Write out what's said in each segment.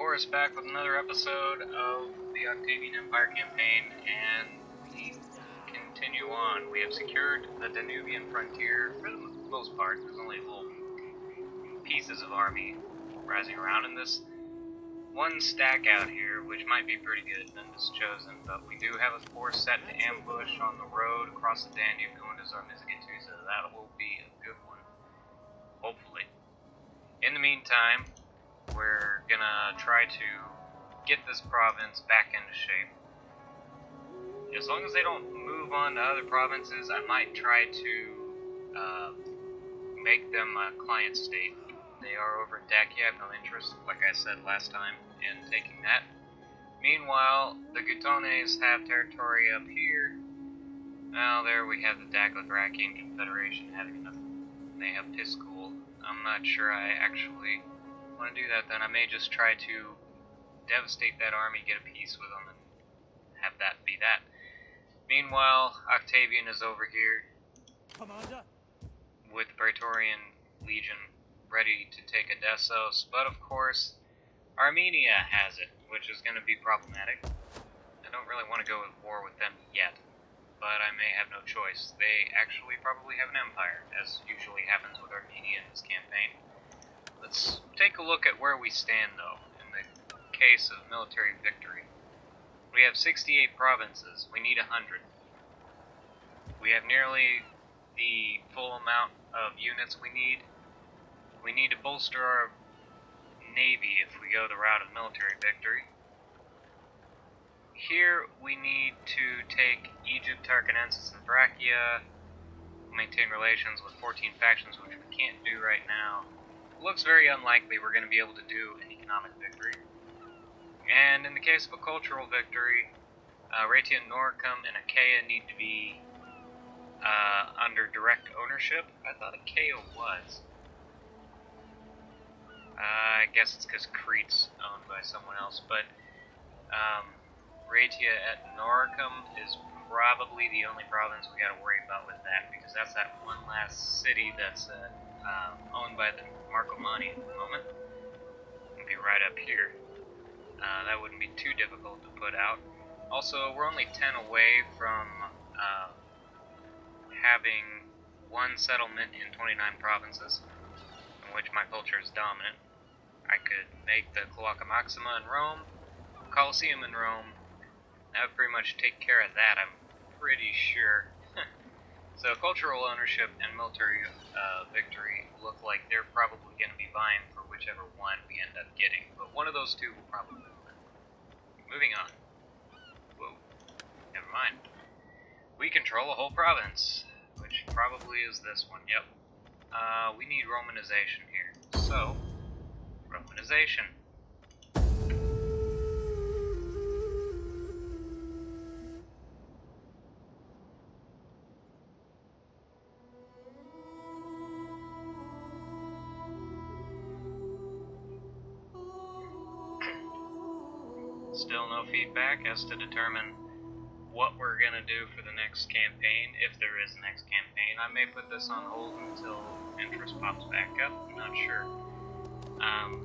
course, back with another episode of the Octavian Empire campaign, and we continue on. We have secured the Danubian frontier for the most part. There's only little pieces of army rising around in this one stack out here, which might be pretty good, none is chosen, but we do have a force set to ambush on the road across the Danube going to Zarmizgatu, so that will be a good one, hopefully. In the meantime, we're gonna try to get this province back into shape. As long as they don't move on to other provinces, I might try to make them a client state. They are over in Dacia. I have no interest, like I said last time, in taking that. Meanwhile, the Gutones have territory up here. Well, there we have the Daco-Thracian Confederation having enough. They have Piscool. I'm not sure I actually want to do that. Then I may just try to devastate that army, get a peace with them, and have that be that. Meanwhile, Octavian is over here Commander? with the Praetorian Legion ready to take Edessos, but of course, Armenia has it, which is going to be problematic. I don't really want to go to war with them yet, but I may have no choice. They actually probably have an empire, as usually happens with Armenia in this campaign. Let's take a look at where we stand, though, in the case of military victory. We have 68 provinces. We need 100. We have nearly the full amount of units we need. We need to bolster our navy if we go the route of military victory. Here we need to take Egypt, Tarraconensis, and Thracia, maintain relations with 14 factions, which we can't do right now. It looks very unlikely we're going to be able to do an economic victory. And in the case of a cultural victory, Rhaetia, Noricum, and Achaia need to be under direct ownership. I thought Achaia was. I guess it's because Crete's owned by someone else, but Rhaetia at Noricum is probably the only province we gotta worry about with that, because that's that one last city that's owned by the Marcomanni at the moment. It'll be right up here. That wouldn't be too difficult to put out. Also, we're only 10 away from having one settlement in 29 provinces, in which my culture is dominant. I could make the Cloaca Maxima in Rome, Colosseum in Rome. That would pretty much take care of that, I'm pretty sure. So cultural ownership and military victory look like they're probably going to be vying for whichever one we end up getting, but one of those two will probably win. Moving on. Whoa, never mind. We control a whole province, which probably is this one, yep. We need Romanization here, so Romanization. Still no feedback as to determine what we're gonna do for the next campaign, if there is a next campaign. I may put this on hold until interest pops back up, I'm not sure.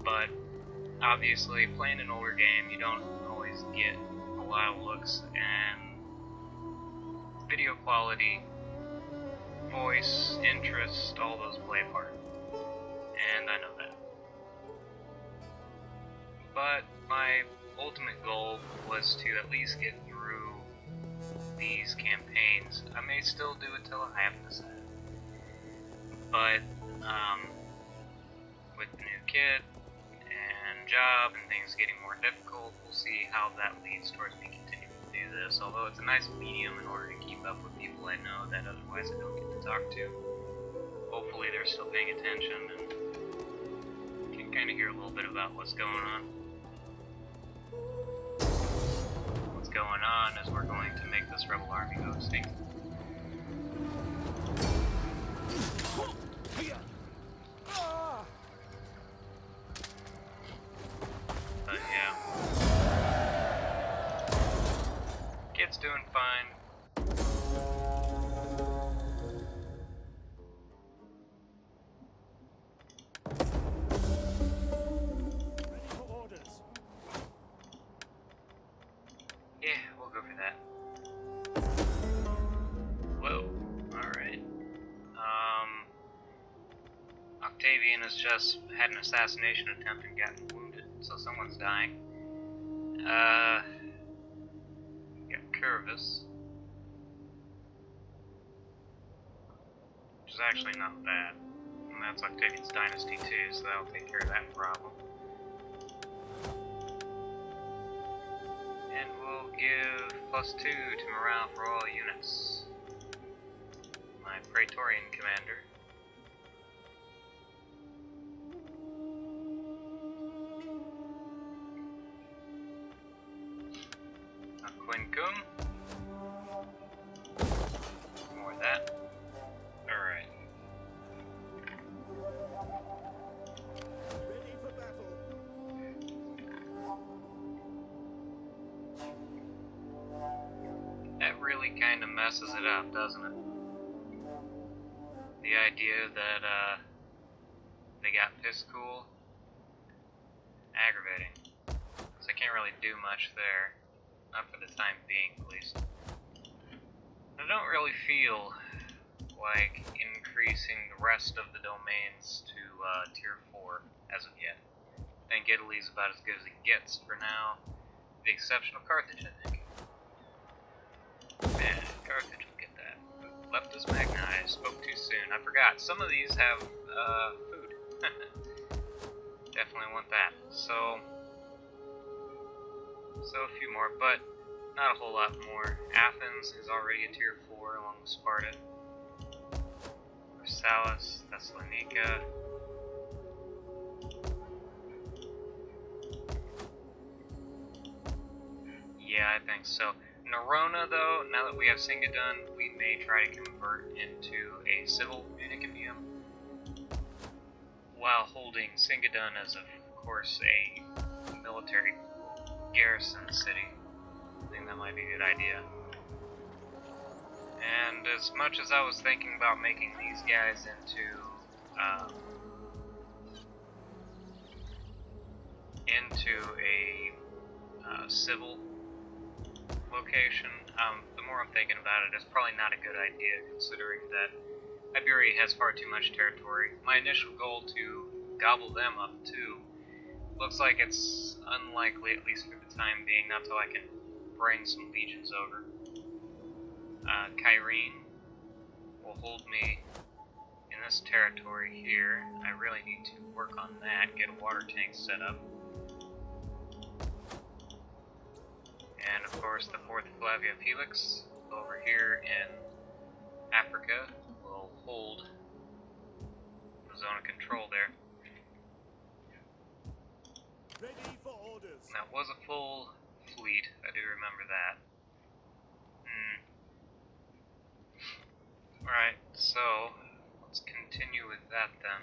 But obviously, playing an older game, you don't always get a lot of looks, and video quality, voice, interest, all those play a part. And I know that. But my ultimate goal was to at least get through these campaigns. I may still do it till I have decided. But, with the new kid and job and things getting more difficult, we'll see how that leads towards me continuing to do this. Although it's a nice medium in order to keep up with people I know that otherwise I don't get to talk to. Hopefully they're still paying attention and can kind of hear a little bit about what's going on. What's going on is we're going to make this rebel army go extinct. But yeah, kid's doing fine. Ready for orders. has just had an assassination attempt and gotten wounded, so someone's dying. Got Curvus, which is actually not bad. And that's Octavian's dynasty too, so that'll take care of that problem. And we'll give +2 to morale for all units. My Praetorian commander. Quincum. More of that. Alright. Ready for battle. That really kind of messes it up, doesn't it? The idea that they got piss cool. Aggravating. So I can't really do much there. Not for the time being, at least. I don't really feel like increasing the rest of the domains to tier 4 as of yet. I think Italy's about as good as it gets for now, with the exception of Carthage, I think. Man, Carthage will get that. Leptus Magna, I spoke too soon. I forgot, some of these have food. Definitely want that. So a few more, but not a whole lot more. Athens is already a tier 4 along with Sparta. Versailles, Thessalonica. Yeah, I think so. Nerona, though, now that we have Singadun, we may try to convert into a civil unicamium, while holding Singadun as, of course, a military garrison city. I think that might be a good idea. And as much as I was thinking about making these guys into a civil location, the more I'm thinking about it, it's probably not a good idea, considering that Iberia has far too much territory. My initial goal to gobble them up too looks like it's unlikely, at least for the time being, not till I can bring some legions over. Kyrene will hold me in this territory here. I really need to work on that, get a water tank set up. And of course the 4th Flavia Felix over here in Africa will hold the zone of control there. Ready for orders. That was a full fleet, I do remember that. Alright, so let's continue with that then.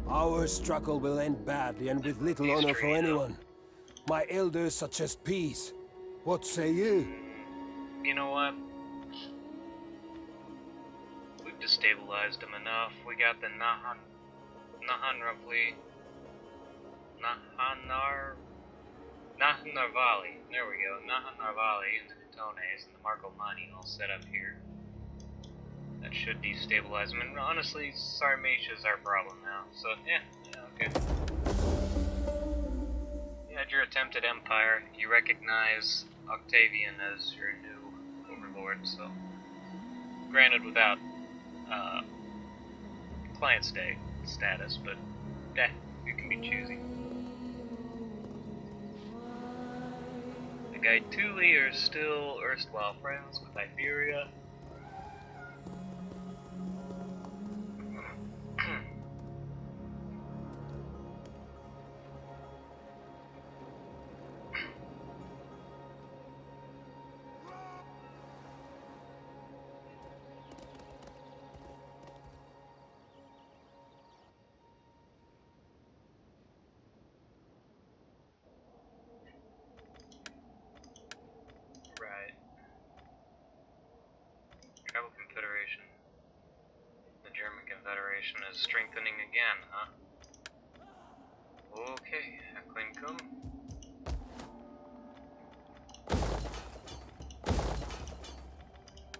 Our struggle will end badly and with little honor for anyone. My elders suggest peace. What say you? You know what? We've destabilized them enough. We got the Nahanravali. Nahanarvali. There we go. Nahanarvali and the Catones and the Marcomanni all set up here. That should destabilize them. And honestly, Sarmatia's our problem now. So, yeah, okay. You had your attempt at empire. You recognize Octavian as your new overlord, so. Granted, without client stay status, but you can be choosy. The Gaetuli are still erstwhile friends with Iberia. Confederation is strengthening again, huh? Okay, Heckling come.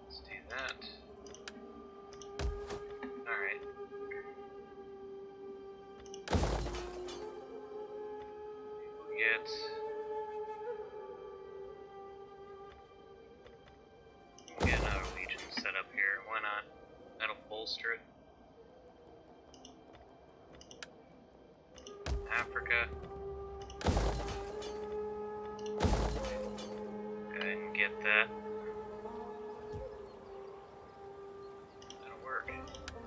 Let's do that. Alright. We'll get another legion set up here. Why not? That'll bolster it. Africa. Go ahead and get that. That'll work.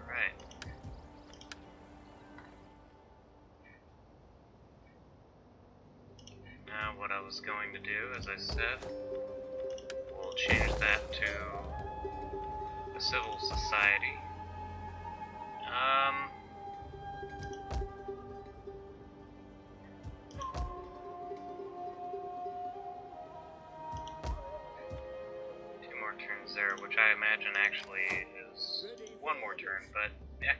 Alright. Now what I was going to do, as I said, we'll change that to a civil society. Turns there, which I imagine actually is one more turn, but yeah,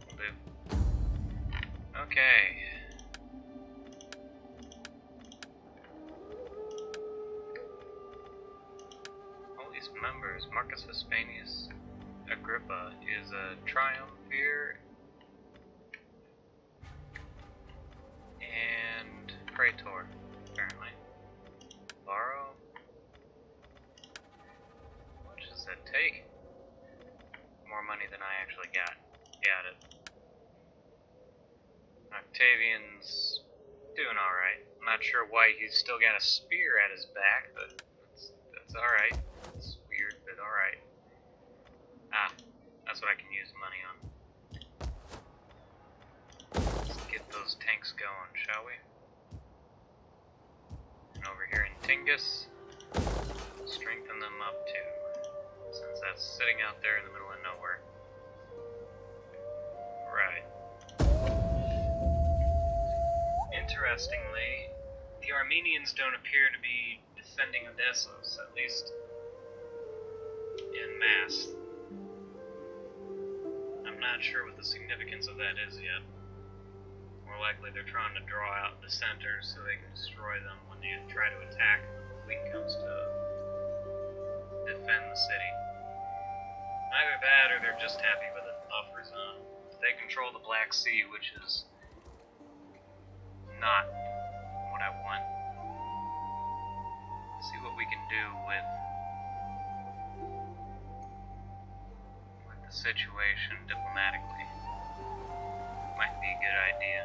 will do. Okay. All these members, Marcus Vespasianus Agrippa is a triumvir and praetor, apparently. Borrow. That take more money than I actually got. Got it. Octavian's doing alright. I'm not sure why he's still got a spear at his back, but that's alright. It's weird, but alright. Ah, that's what I can use money on. Let's get those tanks going, shall we? And over here in Tingis, strengthen them up too. Since that's sitting out there in the middle of nowhere. Right. Interestingly, the Armenians don't appear to be defending Odessos, at least in mass. I'm not sure what the significance of that is yet. More likely they're trying to draw out dissenters so they can destroy them when they try to attack when the fleet comes to defend the city. Either that or they're just happy with a buffer zone. They control the Black Sea, which is not what I want. See what we can do with the situation diplomatically. Might be a good idea.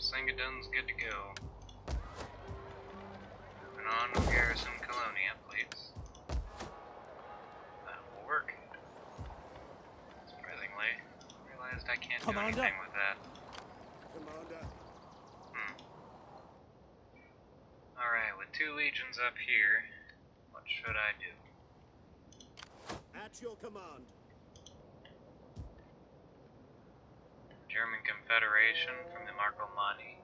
Sangadun's good to go. Moving on, we'll garrison Colonia, please. That will work. Surprisingly, I realized I can't do anything with that. Commander. Alright, with 2 legions up here, what should I do? At your command. German Confederation from the Marcomanni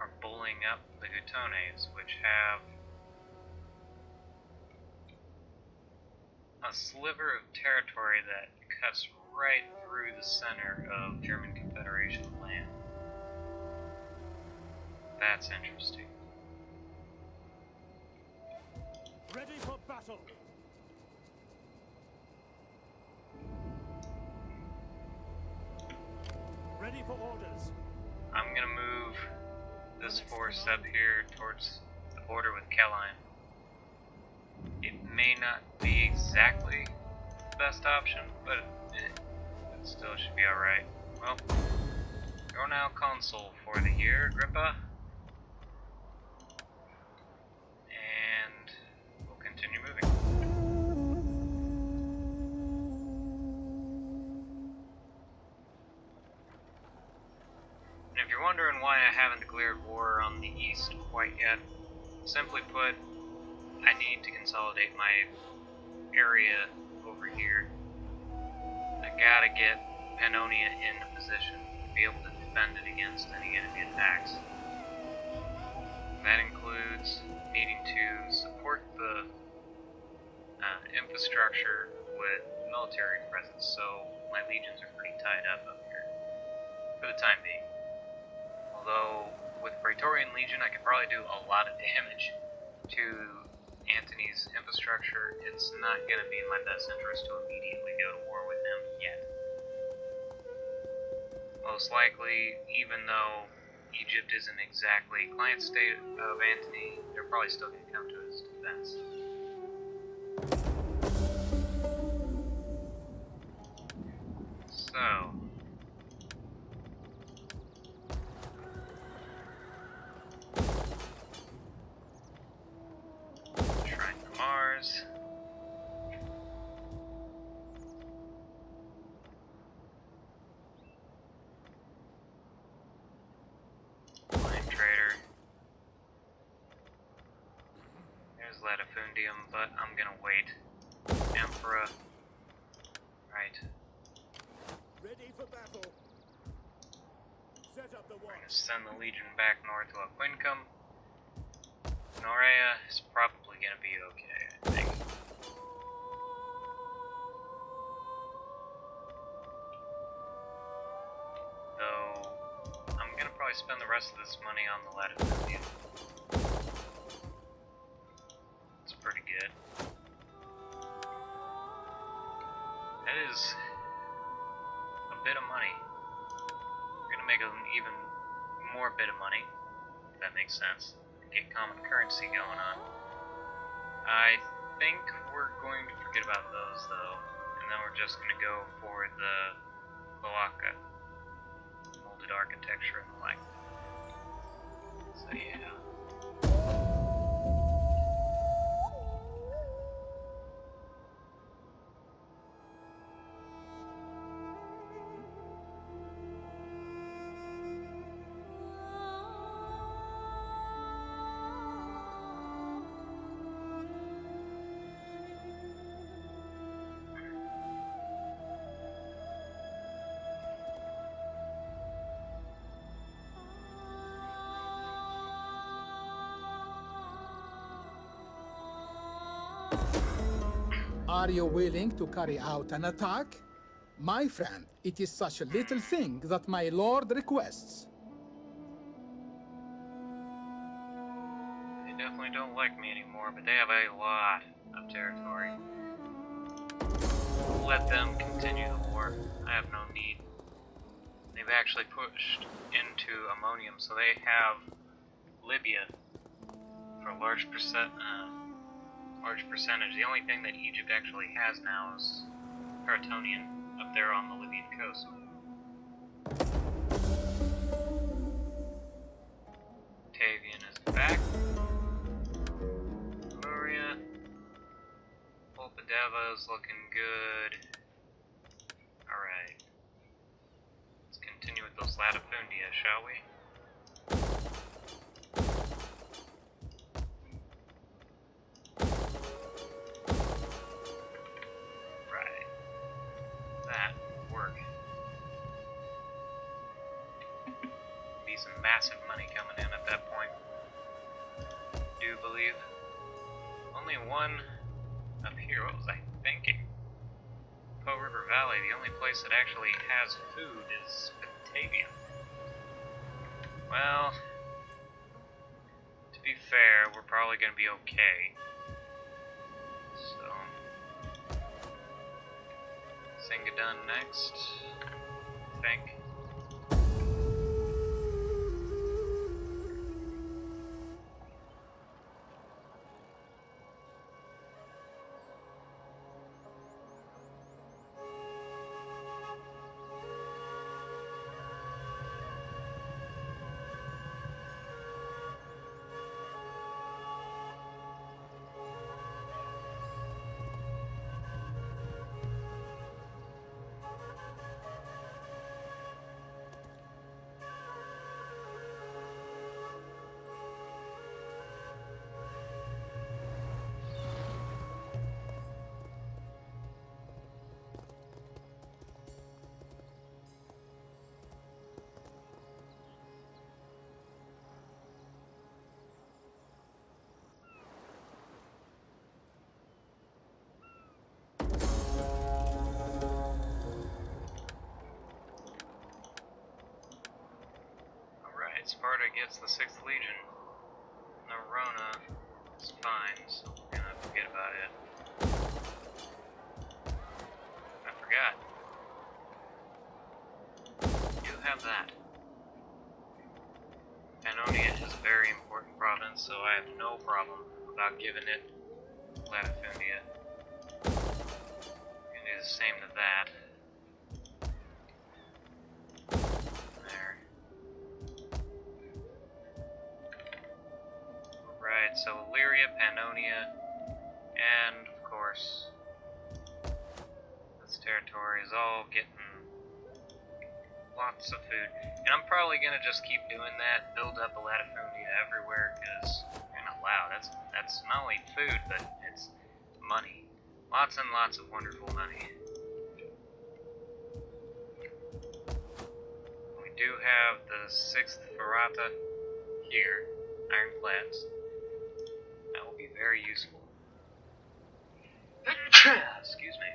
are bullying up the Gutones, which have a sliver of territory that cuts right through the center of German Confederation land. That's interesting. Ready for battle. Ready for orders. I'm gonna move this force up here towards the border with Kelline. It may not be exactly the best option, but it still should be alright. Well, you're now consul for the year, Agrippa. And we'll continue moving. you're wondering why I haven't declared war on the east quite yet, simply put, I need to consolidate my area over here. I gotta get Pannonia in a position to be able to defend it against any enemy attacks. That includes needing to support the infrastructure with military presence, so my legions are pretty tied up here for the time being. Although with Praetorian Legion I could probably do a lot of damage to Antony's infrastructure, it's not going to be in my best interest to immediately go to war with him yet. Most likely, even though Egypt isn't exactly client state of Antony, they're probably still going to come to his defense. So, Shrine to Mars. Blind Trader. There's Latifundium, but I'm gonna wait. Emperor. Right. Ready for battle. Set up the We're gonna watch. send the Legion back north to Aquincum. Norea is probably gonna be okay, I think. Though, I'm gonna probably spend the rest of this money on the Latifundium. It's pretty good. That is a bit of money. We're gonna make an even more bit of money, if that makes sense. Get common currency going on. I think we're going to forget about those though, and then we're just gonna go for the Balaka molded architecture and the like. So yeah. Are you willing to carry out an attack? My friend, it is such a little thing that my lord requests. They definitely don't like me anymore, but they have a lot of territory. We'll let them continue the war. I have no need. They've actually pushed into ammonium, so they have Libya for a large percentage. The only thing that Egypt actually has now is Paratonian up there on the Libyan coast. Octavian is back. Luria. Volpadeva is looking good. Alright. Let's continue with those latifundia, shall we? Right. That will work. Be some massive money coming in at that point. Do believe. Only one up here. What was I thinking? Po River Valley, the only place that actually has food is Octavian. Well, to be fair, we're probably going to be okay. So, Singadun next, I think. Alright, Sparta gets the 6th Legion. Nerona is fine, so we're gonna forget about it. I forgot. You have that. Pannonia is a very important province, so I have no problem about giving it Latifundia. We can do the same to that. There. Right, so Illyria, Pannonia, and of course, this territory is all getting lots of food. And I'm probably gonna just keep doing that, build up a latifundia everywhere, because you're not allowed. That's not only food, but it's money. Lots and lots of wonderful money. We do have the 6th Ferrata here, ironclads. That will be very useful. Excuse me.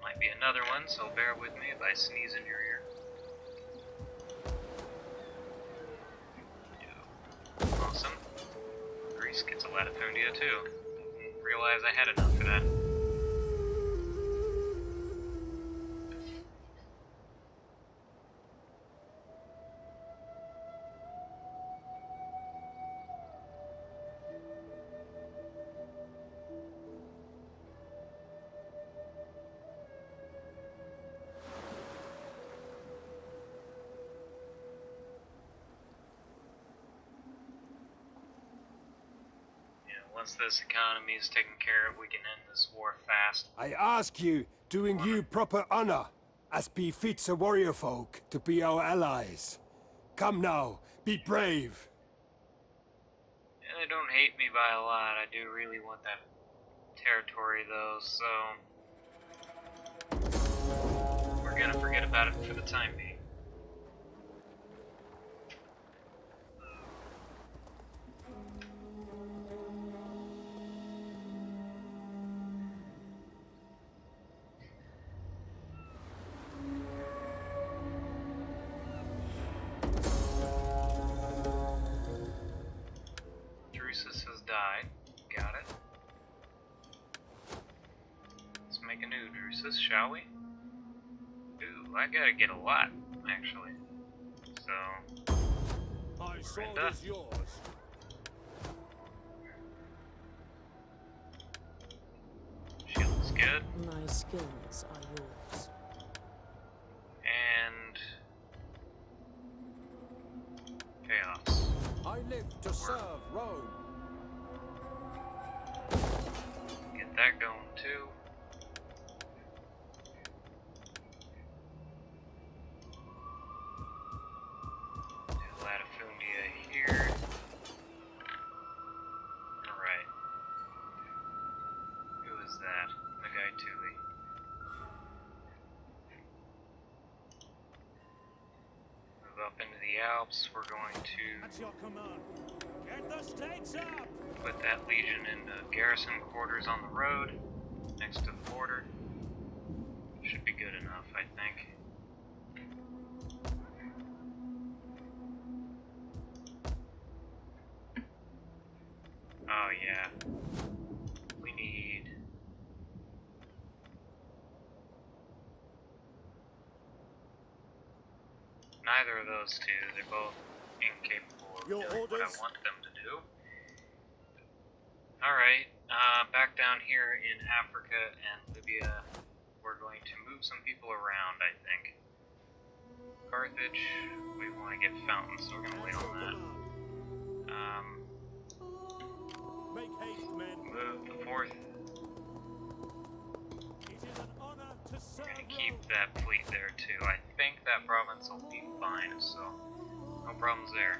Might be another one, so bear with me if I sneeze in your ear. Awesome. Greece gets a latifundia too. Didn't realize I had enough for that. Once this economy is taken care of, we can end this war fast. I ask you, doing you proper honor, as befits a warrior folk, to be our allies. Come now, be brave. Yeah, they don't hate me by a lot. I do really want that territory, though, so we're gonna forget about it for the time being. Has died. Got it. Let's make a new Drusus, shall we? Ooh, I gotta get a lot, actually. So, My sword Brenda. is yours. She looks good. My skills are yours. And chaos. I live to serve Rome. Get that going too. Do latifundia here. Alright. Who is that? The guy Tuli. Move up into the Alps. We're going to At your command. Get the stakes up! put that legion into garrison quarters on the road, next to the border. Should be good enough, I think. Oh yeah. We need... neither of those two. They're both incapable of Your doing what I orders? want them to do. Alright, back down here in Africa and Libya, we're going to move some people around, I think. Carthage, we want to get fountains, so we're going to wait on that. Make haste, men. Move the 4th. It is an honor to serve We're going to keep Rome. that fleet there too. I think that province will be fine, so no problems there.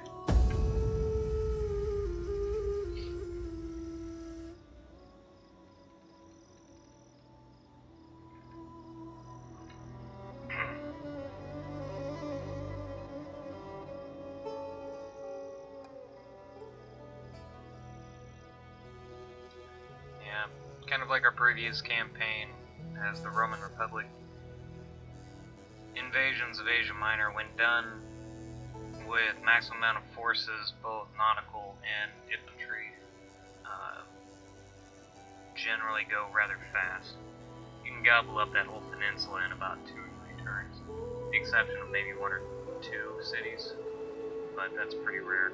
Yeah, kind of like our previous campaign as the Roman Republic. Invasions of Asia Minor, when done, with maximum amount of forces, both nautical and infantry, generally go rather fast. You can gobble up that whole peninsula in about 2 or 3 turns, with the exception of maybe 1 or 2 cities, but that's pretty rare.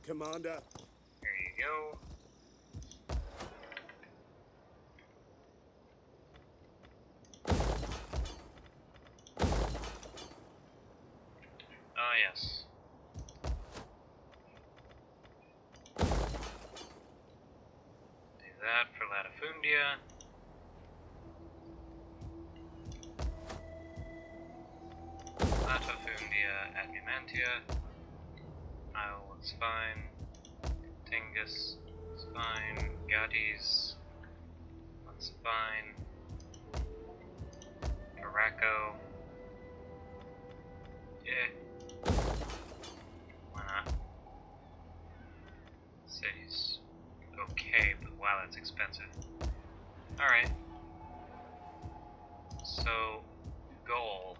Commander. There you go. Oh, yes. Do that for Latifundia. Latifundia, Adjumantia. Isle looks fine. Tingus is fine. Gades looks fine. Caraco. Yeah. Why not? City's okay, but wow, that's expensive. Alright. So, goal.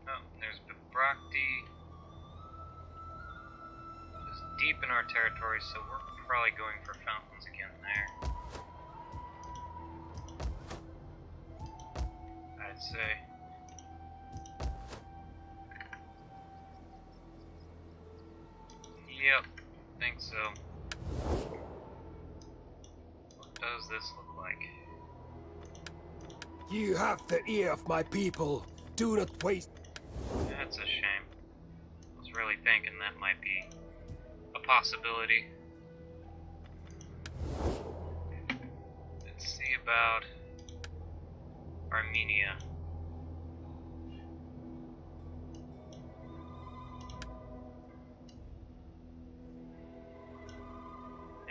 Oh, there's Bibracti. Deep in our territory, so we're probably going for fountains again there. I'd say. Yep, think so. What does this look like? You have the ear of my people. Do not waste. That's a shame. I was really thinking that might be a possibility. Let's see about Armenia.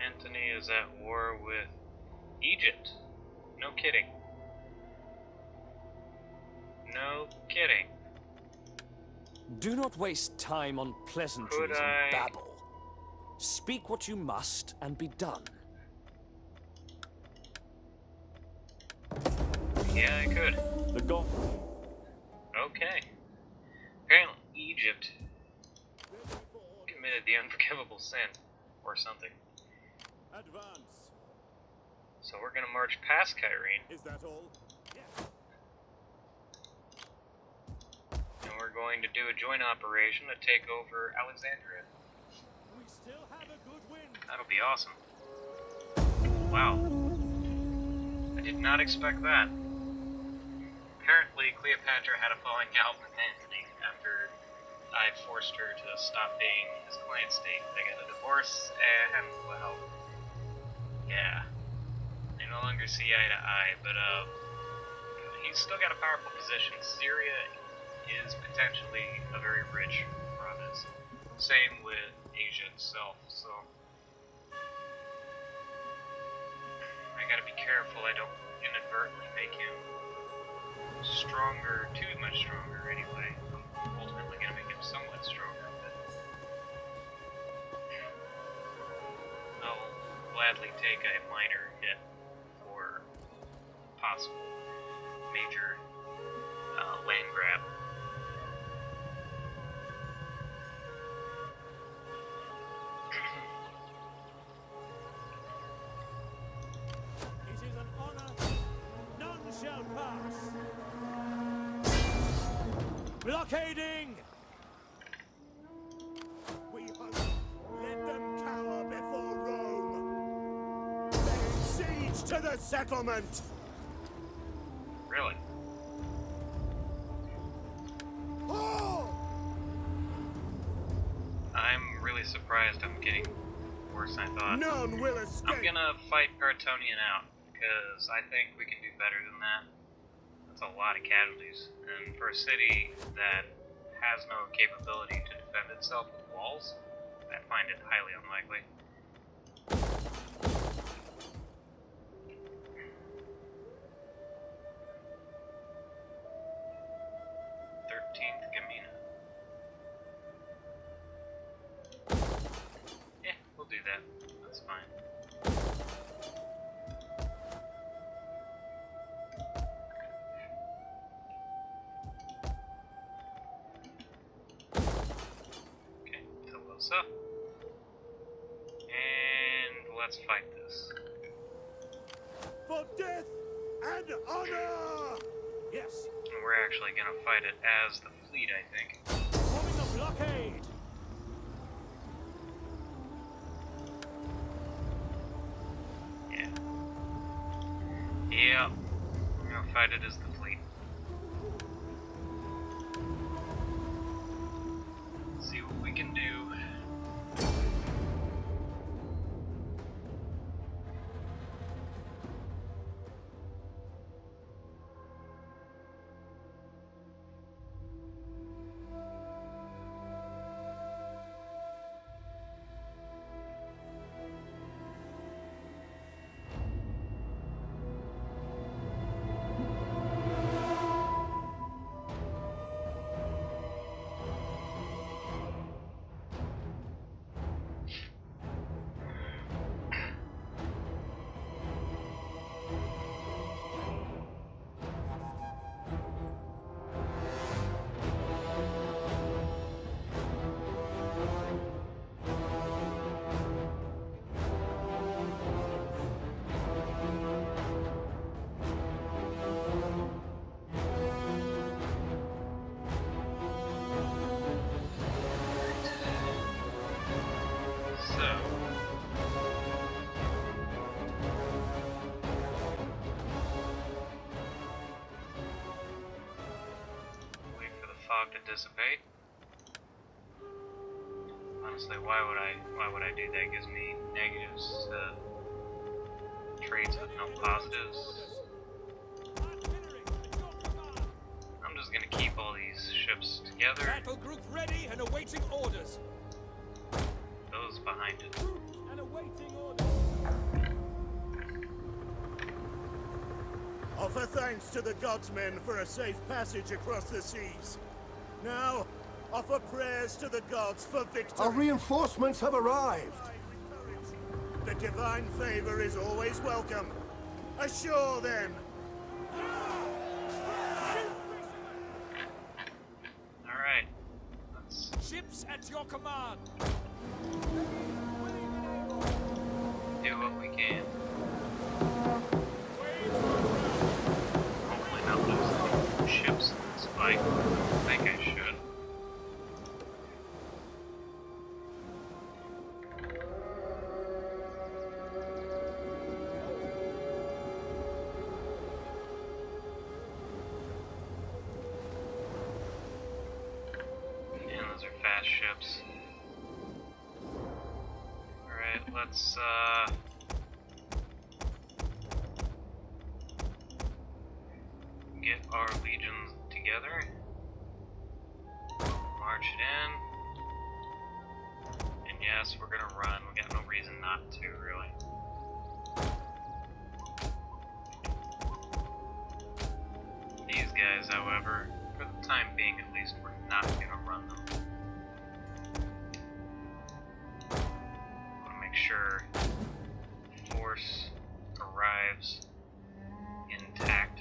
Antony is at war with Egypt. No kidding. No kidding. Do not waste time on pleasantries and babble. Speak what you must and be done. Yeah, I could. The god. Okay. Apparently Egypt committed the unforgivable sin, or something. Advance. So we're gonna march past Kyrene, Is that all? Yes. and we're going to do a joint operation to take over Alexandria. We still have a good wind. That'll be awesome. Wow. I did not expect that. Apparently, Cleopatra had a falling out with Antony after I forced her to stop being his client state. They got a divorce, and, well, yeah. They no longer see eye to eye, but, he's still got a powerful position. Syria is potentially a very rich province. Same with Asia itself, so I gotta be careful I don't inadvertently make him stronger, too much stronger anyway. I'm ultimately gonna make him somewhat stronger, but I'll gladly take a minor hit for possible major land grab. It is an honor. None shall pass. Blockading! We hope. Let them cower before Rome. Lay siege to the settlement! Really? Oh! I'm really surprised I'm getting worse than I thought. None will escape! I'm gonna fight Paratonian out, because I think we can do better than that. That's a lot of casualties, and for a city that has no capability to defend itself with walls, I find it highly unlikely. That's fine. Okay, Tolosa. And let's fight this. For death and honor! Yes. And we're actually gonna fight it as the fleet, I think. Forming a blockade! Yeah. Yeah. We're gonna fight it as the fleet. See what we can do. Fog to dissipate. Honestly, why would I do that? It gives me negatives traits with no positives. I'm just gonna keep all these ships together. Battle group ready and awaiting orders. Those behind it. And awaiting orders. Offer thanks to the godsmen for a safe passage across the seas. Now, offer prayers to the gods for victory. Our reinforcements have arrived. The divine favor is always welcome. Assure them. Alright. Let's Ships at your command. do what we can. Hopefully not lose any ships in this fight. I think I should. Yeah, those are fast ships. Alright, let's get our legions together. March it in. And yes, we're gonna run. We got no reason not to, really. These guys, however, for the time being at least, we're not gonna run them. Want to make sure force arrives intact.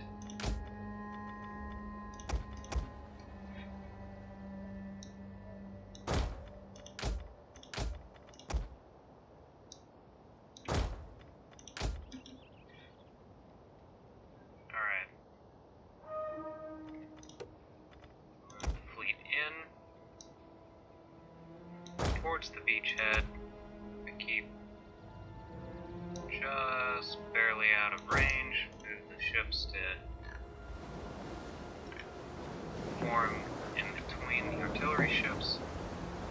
Alright. Move the fleet in towards the beachhead. We keep just barely out of range. Move the ships to form in between the artillery ships.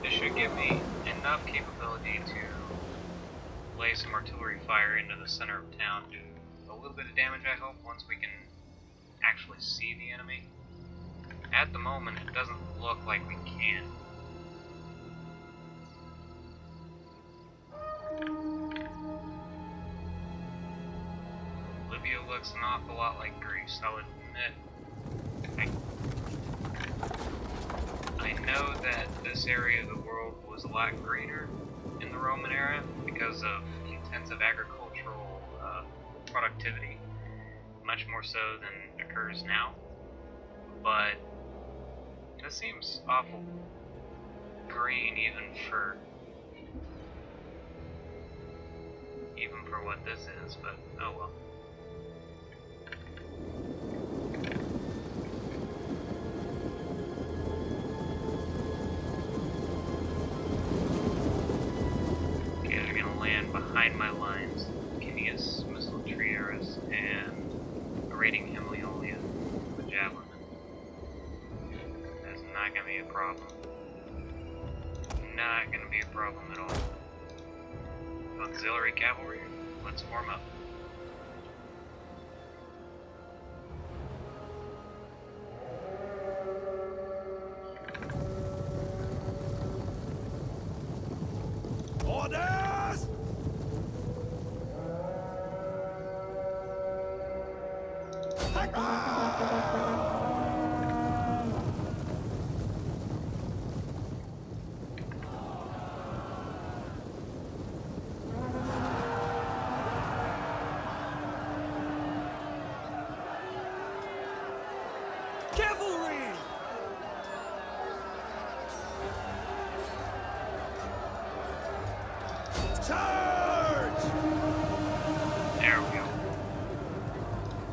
This should give me enough capability to lay some artillery fire into the center of town. Do a little bit of damage, I hope, once we can actually see the enemy. At the moment, it doesn't look like we can. Libya looks an awful lot like Greece, I'll admit. I know that this area of the world was a lot greener in the Roman era because of intensive agricultural productivity, much more so than occurs now. But this seems awful green even for what this is, but oh well. Okay, they're gonna land behind my lines. Kineas, missile Triaris, and a raiding Hemiolia with javelin. That's not gonna be a problem. Not gonna be a problem at all. Auxiliary cavalry, let's form up. Orders! Cavalry! Charge! There we go.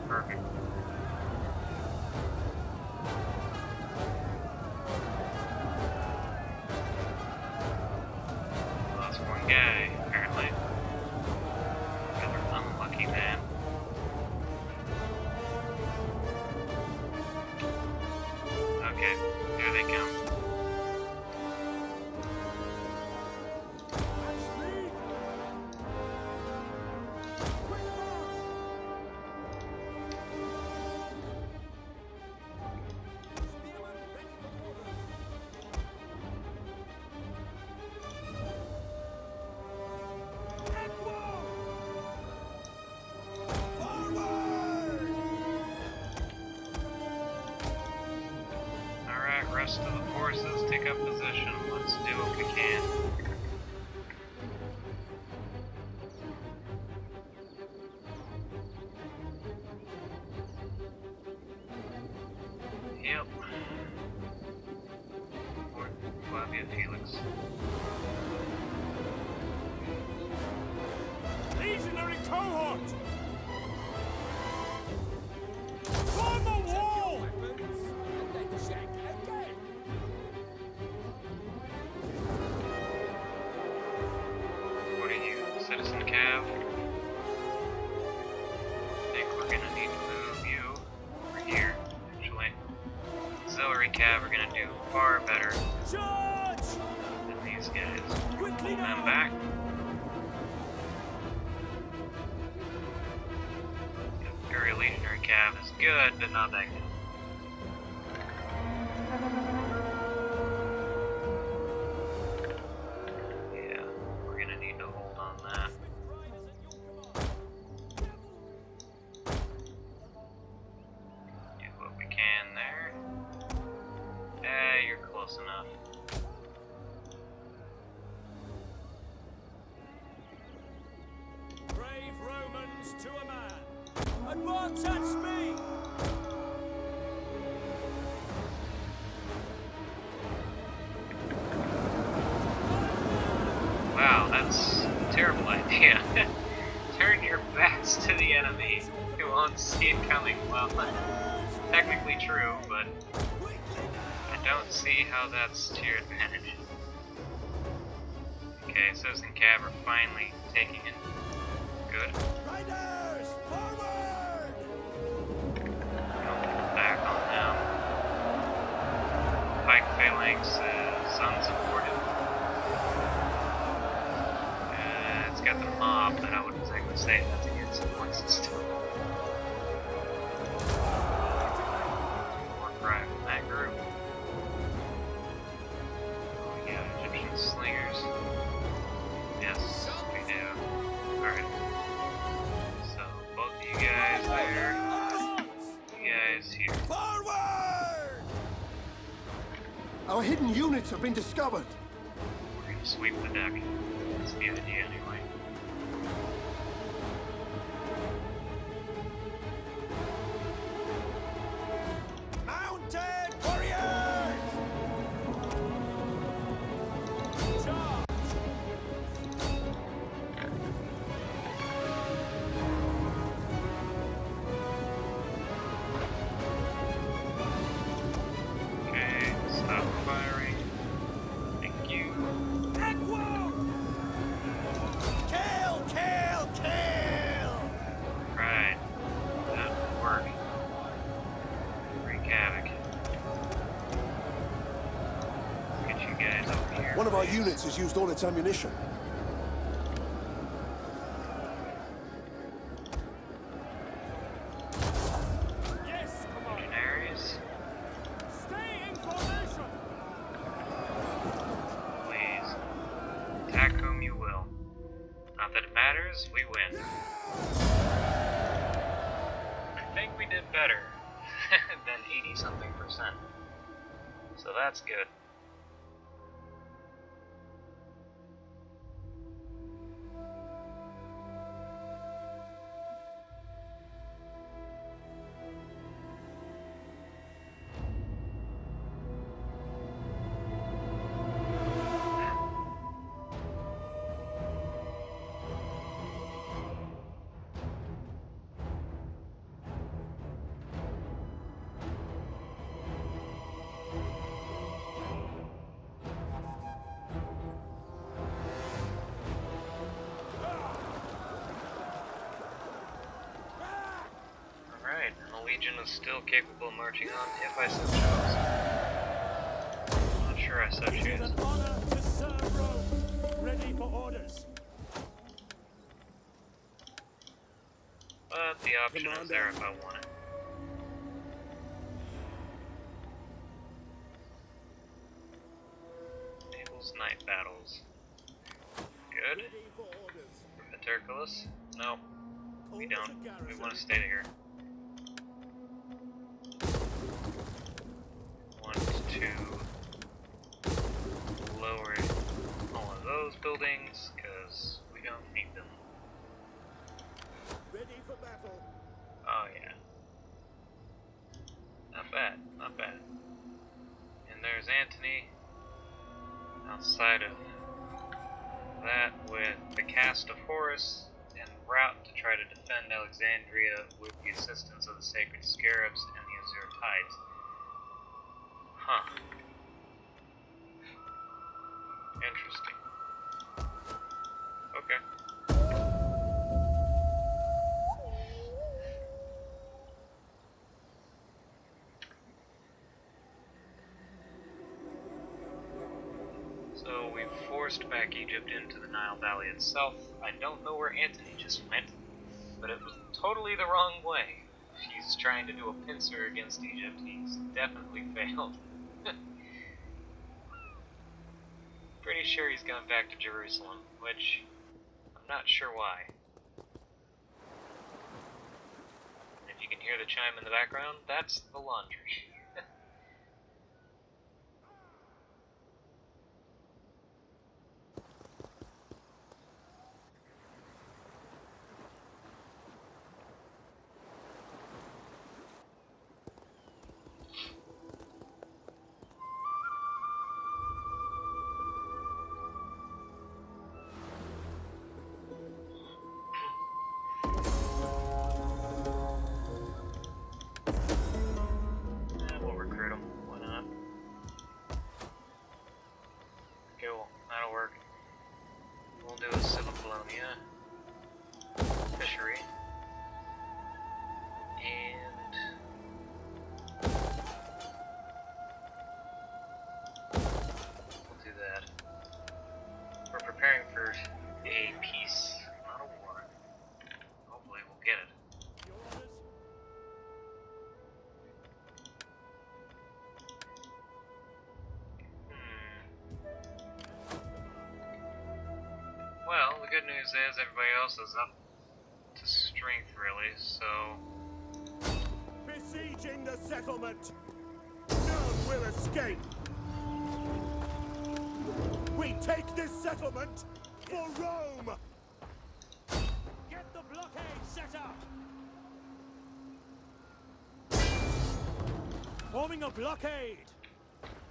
Perfect. Lost one guy, apparently. Rather unlucky man. Okay, here they come. Alright, rest of the forces, take up position. Let's do what we can. Yep. Fort Flavia Felix. Legionary cohort! Form the wall! What are you, Citizen Cav? I think we're gonna need to move you over here, actually. Auxiliary Cav are gonna do far better Charge! than these guys. Pull Quickly them now! back. Imperial Legionary Cav is good, but not that good. Yeah, we're gonna need to hold on that. Do what we can there. You're close enough. Brave Romans to a man! Advance at speed! Wow, that's a terrible idea. Turn your backs to the enemy. You won't see it coming. Well, technically true, but I don't see how that's to your advantage. Okay, Citizen Cav are finally taking it. Good. Riders, forward! Don't pull back on them. Pike Phalanx is unsupported. It's got the mob, but I wouldn't exactly say that's against the point system. More cry from that group. Oh, we got Egyptian slingers. Yes, we do. Alright. So, both of you guys there. You guys here. Forward! Our hidden units have been discovered. We're gonna sweep the deck. That's the idea anyway. unit has used all its ammunition. Yes, Commander. Legionaries. Stay in formation. Please. Attack whom you will. Not that it matters, we win. I think we did better than 80-something%. So that's good. Alright, and the Legion is still capable of marching on if I so choose. Not sure I so It is choose. an honor to serve Rome. Ready for orders. But the option is there if I want it. Naples night battles. Good. Ready for orders. Paterculus? No, we Orders don't. a We garrison. want to stay here. 1 to lower all of those buildings, because we don't need them. Ready for battle. Oh yeah. Not bad, not bad. And there's Antony outside of that with the cast of Horus en route to try to defend Alexandria with the assistance of the Sacred Scarabs and the Azure Tides. Huh. Interesting. Okay. So we've forced back Egypt into the Nile Valley itself. I don't know where Antony just went, but it was totally the wrong way. If he's trying to do a pincer against Egypt, he's definitely failed. Pretty sure he's gone back to Jerusalem, which I'm not sure why. If you can hear the chime in the background, that's the laundry. We'll recruit him. Why not? Cool. That'll work. We'll do a civil colonia. Fishery. And we'll do that. We're preparing for a peace, not a war. Hopefully we'll get it. Your orders. Well, the good news is everybody else is up to strength, really, so... Besieging the settlement. None will escape. We take this settlement for Rome. Get the blockade set up. Forming a blockade.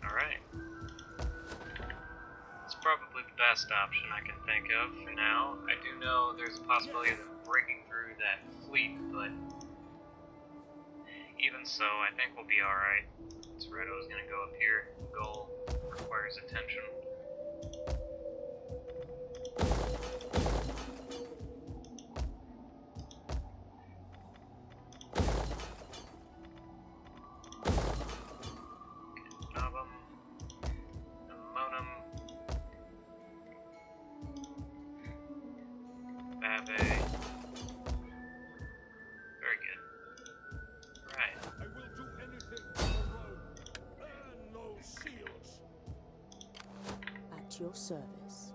Alright. It's probably the best option I can think of for now. I do know there's a possibility of them breaking through that fleet, but even so, I think we'll be alright. Toretto's gonna go up here. Goal requires attention. Nabum, Amonum, your service.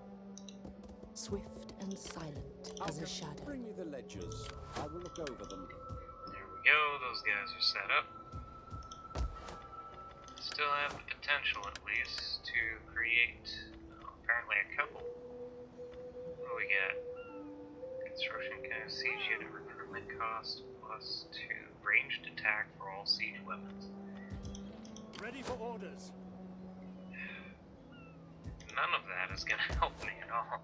Swift and silent as a shadow. Bring me the ledgers. I will look over them. There we go, those guys are set up. Still have the potential, at least, to create apparently a couple. What do we got? Construction kind of siege unit recruitment cost +2. Ranged attack for all siege weapons. Ready for orders. None of that is gonna help me at all.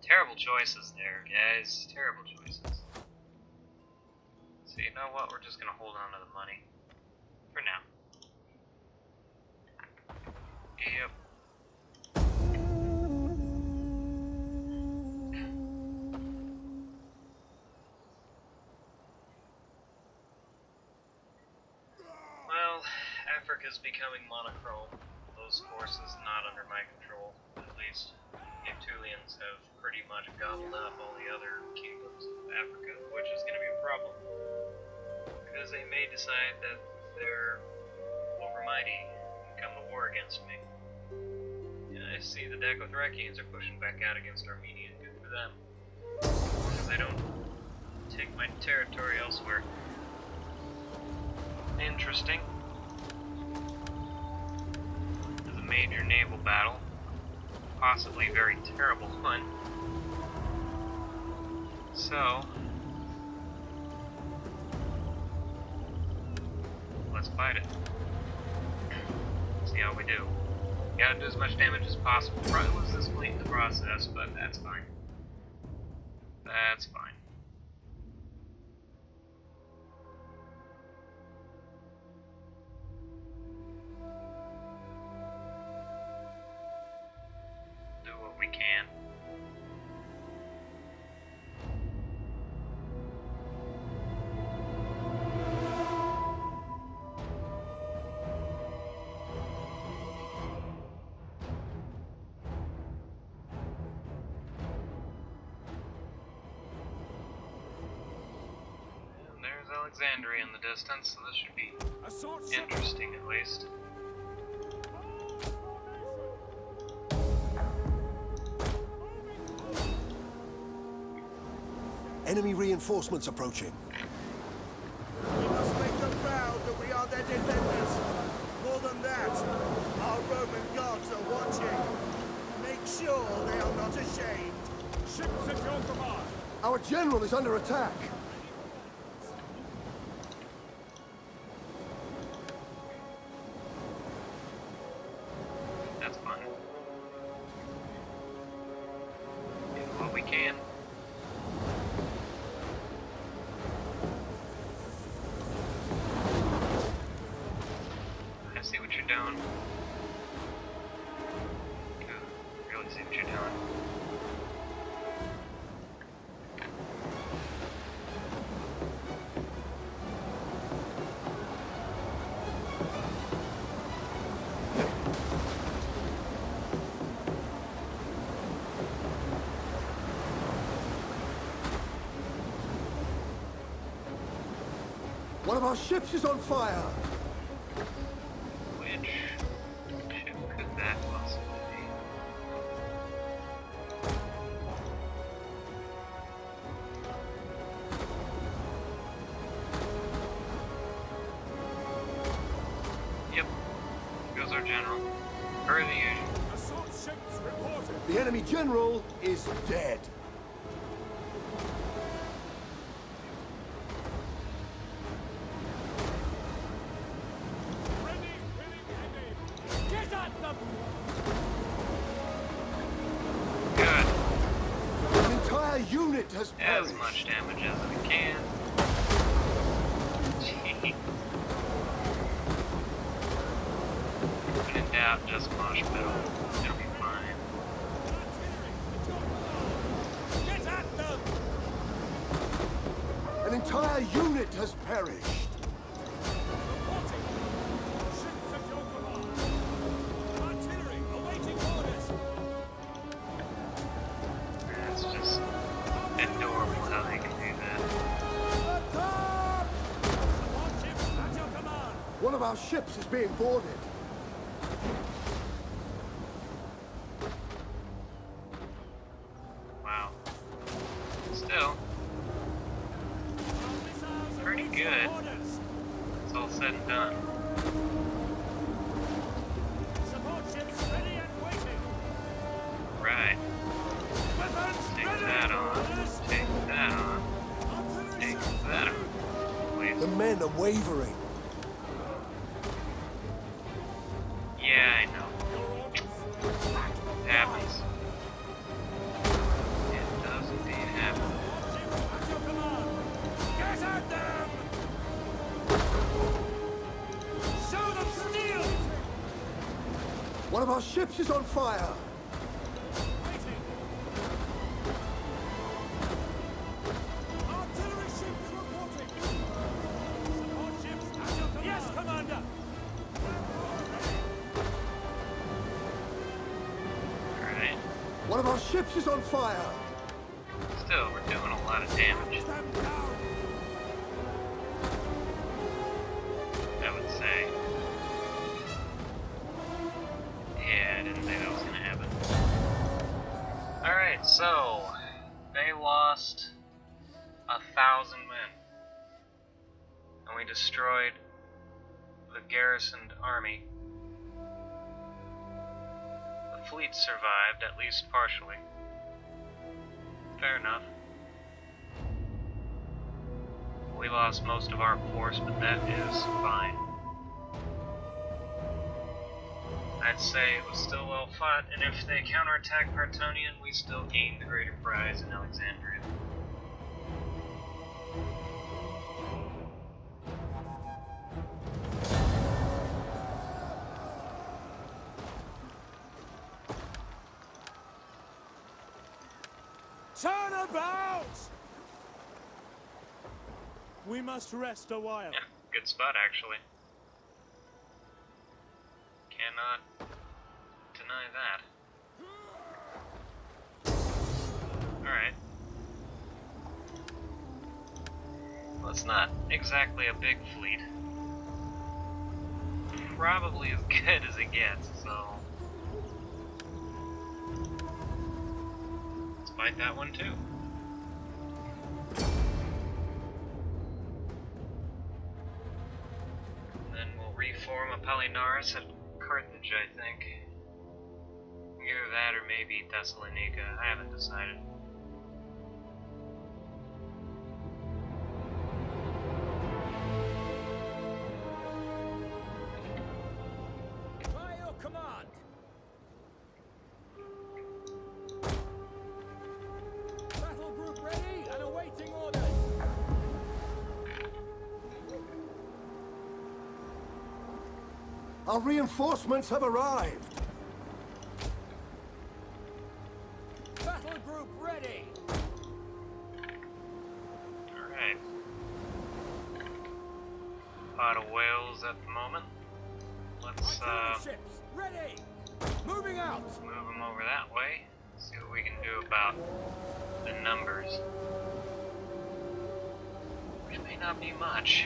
Terrible choices there, guys. Terrible choices. So you know what? We're just gonna hold on to the money. For now. Yep. Well, Africa's becoming monochrome. Those forces not under my control, at least. The Octavians have pretty much gobbled up all the other kingdoms of Africa, which is going to be a problem. Because they may decide that they're overmighty and come to war against me. And I see the Dacothracians are pushing back out against Armenia. Good for them. As long as they don't take my territory elsewhere. Interesting. This is a major naval battle. Possibly a very terrible one. So, let's fight it. See how we do. Gotta do as much damage as possible. Probably lose this fleet in the process, but that's fine. That's fine. Do what we can. Alexandria in the distance, so this should be interesting at least. Enemy reinforcements approaching. We must make them proud that we are their defenders. More than that, our Roman gods are watching. Make sure they are not ashamed. Ships at your command. Our general is under attack. That's fine. Do what we can. I see what you're doing. Really see what you're doing. One of our ships is on fire. Which ship could that possibly be? Yep. Here goes our general. Per the usual. Assault ships reported. The enemy general is dead. Get at them! Good. An entire unit has As perished. much damage as we can. Gee. When in doubt, just mosh metal. It'll be fine. Get at them! An entire unit has perished. Reporting. Ships at your command. Artillery awaiting orders. It's just adorable how they can do that. Attack! Support ships at your command. One of our ships is being boarded. good. It's all said and done. Support ships ready and waiting. Right. Weapons Take ready. that on. Take that on. Take that on. Please. The men are wavering. Yeah, I know. It happens. It does indeed happen. At your command. Get at them. Show them steel. One of our ships is on fire. Waiting. Artillery ships reporting. Support ships at your command. Yes, Commander. Alright. One of our ships is on fire. Still, we're doing a lot of damage, Them down. I would say. Yeah, I didn't think that was gonna happen. Alright, so they lost 1,000 men. And we destroyed the garrisoned army. The fleet survived, at least partially. Fair enough. We lost most of our force, but that is fine. I'd say it was still well fought, and if they counterattacked Partonian, we still gained the greater prize in Alexandria. Turn about! We must rest a while. Yeah, good spot actually. Cannot deny that. Alright. Well, it's not exactly a big fleet. Probably as good as it gets, so... let's fight that one too. Then we'll reform Apollinaris at Carthage, I think. Either that or maybe Thessalonica. I haven't decided. By your command. Battle group ready and awaiting orders. Our reinforcements have arrived. Battle group ready. Alright. Pot of whales at the moment. Let's Ships ready. Moving out. move them over that way. See what we can do about the numbers. Which may not be much.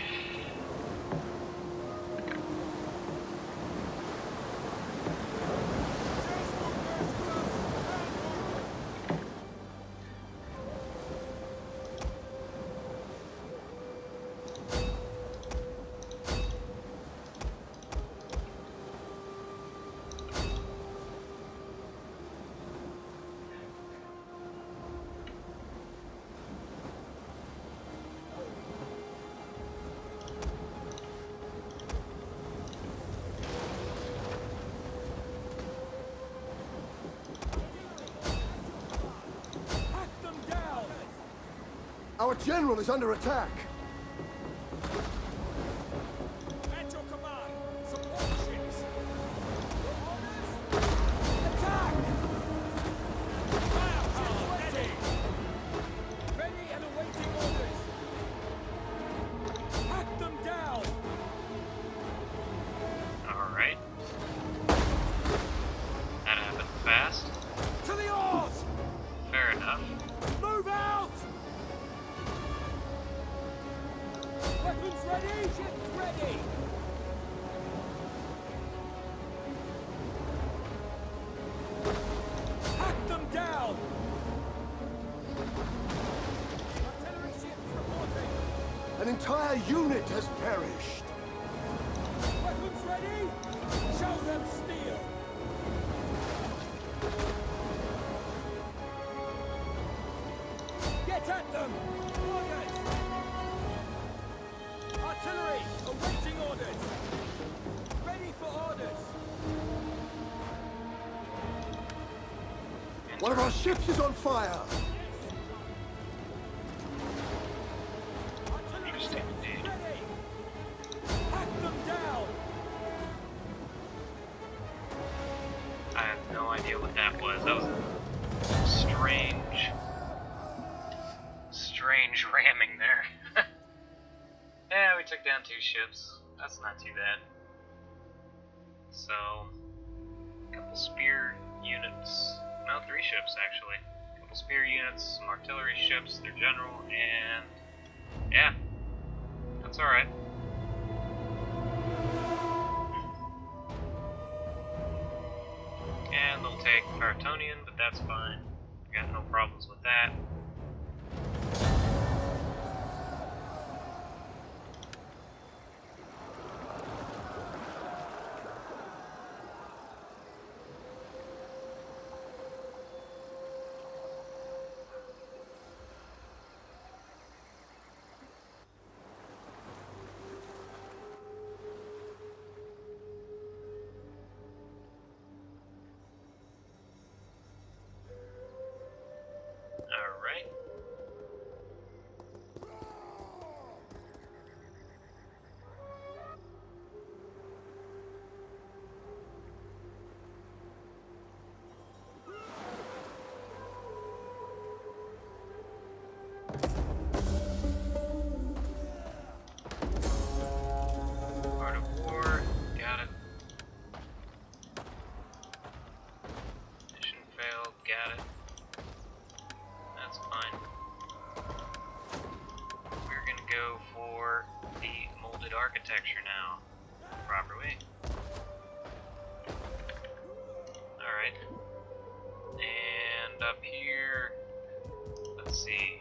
Hack them down. Our general is under attack. At your command. Support ships. Orders. Attack. Firepower ready. Ready and awaiting orders. Hack them down. Alright. That happened fast. To the oars. Fair enough. Move out. Weapons ready. Ships ready. Hack them down. Artillery ships reporting. An An entire unit has perished. Weapons ready? Show them steel! Get at them! Orders! Artillery, awaiting orders! Ready for orders! One of our ships is on fire! Interesting indeed. Ready! Hack them down! I have no idea what that was. That was a strange ramming there. Yeah, we took down 2 ships. That's not too bad. So, a couple spear units. No, 3 ships actually. A couple spear units, some artillery ships, their general, and yeah, that's alright. And they'll take Paratonian, but that's fine. I got no problems with that. Alright. Art of War, got it. Mission failed, got it. That's fine. We're gonna go for the molded architecture now. Proper way. Alright. And up here, let's see.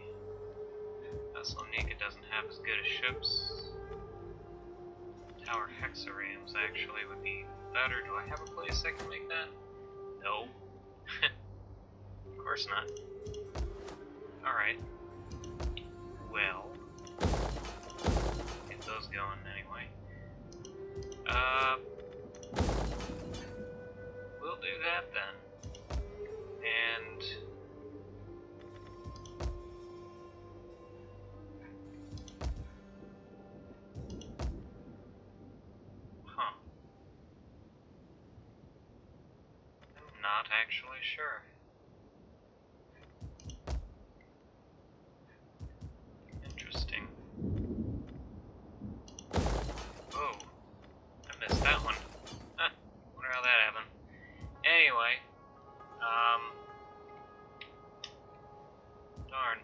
Thessalonica doesn't have as good as ships. Tower hexarams actually would be better. Do I have a place I can make that? No. Of course not. Alright. Well, get those going anyway. We'll do that then. And I'm not actually sure. Interesting. Oh, I missed that one. Huh, wonder how that happened. Anyway, darn.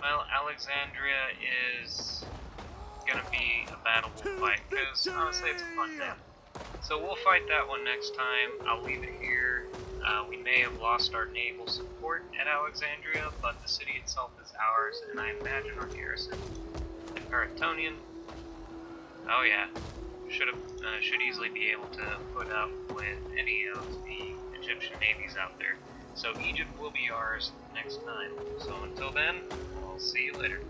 Well, Alexandria is gonna be a battle we'll fight, because honestly it's a fun map. So we'll fight that one next time. I'll leave it here. We may have lost our naval support at Alexandria, but the city itself is ours, and I imagine our garrison at Paratonian. Oh yeah, should easily be able to put up with any of the Egyptian navies out there. So Egypt will be ours next time. So until then, I'll see you later.